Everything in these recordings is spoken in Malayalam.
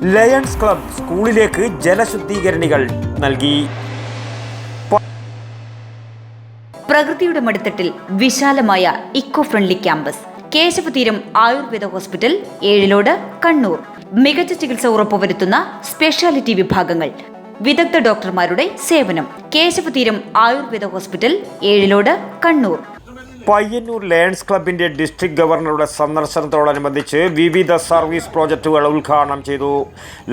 ലയൺസ് ക്ലബ് സ്കൂളിലേക്ക് ജലശുദ്ധീകരണികൾ നൽകി. പ്രകൃതിയുടെ മടിത്തട്ടിൽ വിശാലമായ eco friendly campus. Keshavatheeram Ayurveda hospital, Ezhilode, Kannur. മികച്ച ചികിത്സ ഉറപ്പുവരുത്തുന്ന സ്പെഷ്യാലിറ്റി വിഭാഗങ്ങൾ, വിദഗ്ധ ഡോക്ടർമാരുടെ സേവനം. കേശവതീരം ആയുർവേദ ഹോസ്പിറ്റൽ, ഏഴിലോട്, കണ്ണൂർ. പയ്യന്നൂർ ലയൺസ് ക്ലബിന്റെ ഡിസ്ട്രിക്ട് ഗവർണറുടെ സന്ദർശനത്തോടനുബന്ധിച്ച് വിവിധ സർവീസ് പ്രോജക്റ്റുകൾ ഉദ്ഘാടനം ചെയ്തു.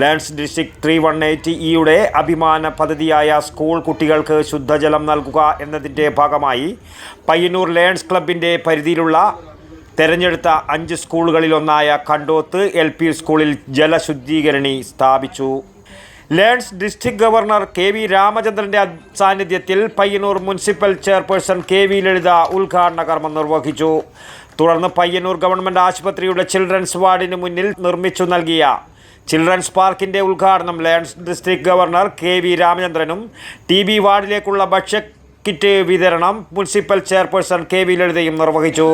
ലയൺസ് ഡിസ്ട്രിക്ട് 318E അഭിമാന പദ്ധതിയായ സ്കൂൾ കുട്ടികൾക്ക് ശുദ്ധജലം നൽകുക എന്നതിൻ്റെ ഭാഗമായി പയ്യന്നൂർ ലയൺസ് ക്ലബിന്റെ പരിധിയിലുള്ള തെരഞ്ഞെടുത്ത 5 സ്കൂളുകളിലൊന്നായ കണ്ടോത്ത് LP സ്കൂളിൽ ജലശുദ്ധീകരണി സ്ഥാപിച്ചു. ലയൺസ് ഡിസ്ട്രിക്ട് ഗവർണർ KV രാമചന്ദ്രൻ്റെ സാന്നിധ്യത്തിൽ പയ്യന്നൂർ മുനിസിപ്പൽ ചെയർപേഴ്സൺ KV ലളിത ഉദ്ഘാടന കർമ്മം നിർവഹിച്ചു. തുടർന്ന് പയ്യന്നൂർ ഗവൺമെൻറ് ആശുപത്രിയുടെ ചിൽഡ്രൻസ് വാർഡിന് മുന്നിൽ നിർമ്മിച്ചു നൽകിയ ചിൽഡ്രൻസ് പാർക്കിൻ്റെ ഉദ്ഘാടനം ലയൺസ് ഡിസ്ട്രിക്ട് ഗവർണർ KV രാമചന്ദ്രനും TB വാർഡിലേക്കുള്ള കിറ്റ് വിതരണം മുനിസിപ്പൽ ചെയർപേഴ്സൺ KV ലളിതയും നിർവഹിച്ചു.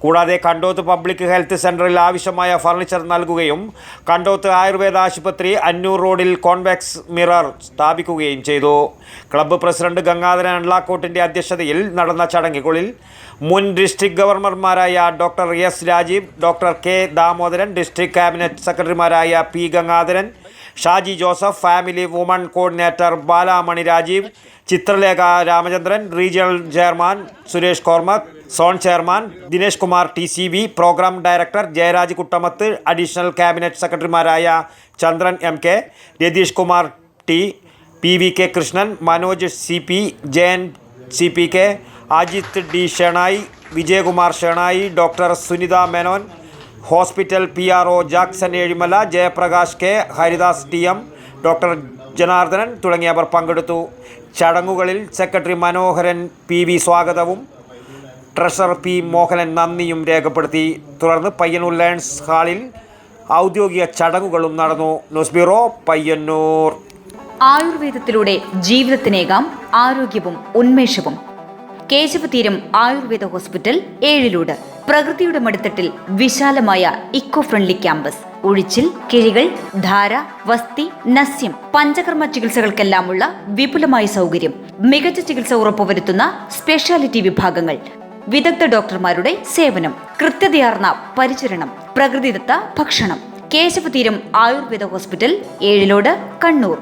കൂടാതെ കണ്ടോത്ത് പബ്ലിക് ഹെൽത്ത് സെൻ്ററിൽ ആവശ്യമായ ഫർണിച്ചർ നൽകുകയും കണ്ടോത്ത് ആയുർവേദ ആശുപത്രി അന്നൂർ റോഡിൽ കോൺവെക്സ് മിറർ സ്ഥാപിക്കുകയും ചെയ്തു. ക്ലബ്ബ് പ്രസിഡന്റ് ഗംഗാധരൻ അണ്ലാക്കോട്ടിൻ്റെ അധ്യക്ഷതയിൽ നടന്ന ചടങ്ങുകളിൽ മുൻ ഡിസ്ട്രിക്ട് ഗവർണർമാരായ doctor S Rajeev, doctor K Damodaran, district cabinet സെക്രട്ടറിമാരായ P Gangadharan, Shaji Joseph, family woman coordinator Balamani Rajeev, Chithralekha Ramachandran, regional chairman Suresh Kormak, zone chairman Dinesh Kumar TCV, programme director Jayaraj Kuttamath, additional cabinet സെക്രട്ടറിമാരായ Chandran MK, Ratheesh Kumar T, PVK Krishnan, Manoj CP, Jayan CPK, Ajith D Shenoy, Vijayakumar Shenoy, doctor Sunitha Menon, hospital PRO Jackson Ezhimala, Jayaprakash K, Haridas TM, doctor Janardhanan തുടങ്ങിയവർ പങ്കെടുത്തു. ചടങ്ങുകളിൽ സെക്രട്ടറി മനോഹരൻ PV സ്വാഗതവും ട്രഷറർ P മോഹനൻ നന്ദിയും രേഖപ്പെടുത്തി. തുടർന്ന് പയ്യന്നൂർ ലയൺസ് ഹാളിൽ ഔദ്യോഗിക ചടങ്ങുകളും നടന്നു. News bureau, Payyanur. ആയുർവേദത്തിലൂടെ ജീവിതത്തിനേകാം ആരോഗ്യവും ഉന്മേഷവും. കേശവതീരം ആയുർവേദ ഹോസ്പിറ്റൽ, ഏഴിലോട്. പ്രകൃതിയുടെ മടിത്തട്ടിൽ വിശാലമായ ഇക്കോ ഫ്രണ്ട്ലി ക്യാമ്പസ്. ഒഴിച്ചിൽ, കിഴികൾ, ധാര, വസ്തി, നസ്യം, പഞ്ചകർമ്മ ചികിത്സകൾക്കെല്ലാമുള്ള വിപുലമായ സൗകര്യം. മികച്ച ചികിത്സ ഉറപ്പുവരുത്തുന്ന സ്പെഷ്യാലിറ്റി വിഭാഗങ്ങൾ, വിദഗ്ധ ഡോക്ടർമാരുടെ സേവനം, കൃത്യതയാർന്ന പരിചരണം, പ്രകൃതിദത്ത ഭക്ഷണം. കേശവതീരം ആയുർവേദ ഹോസ്പിറ്റൽ, ഏഴിലോട്, കണ്ണൂർ.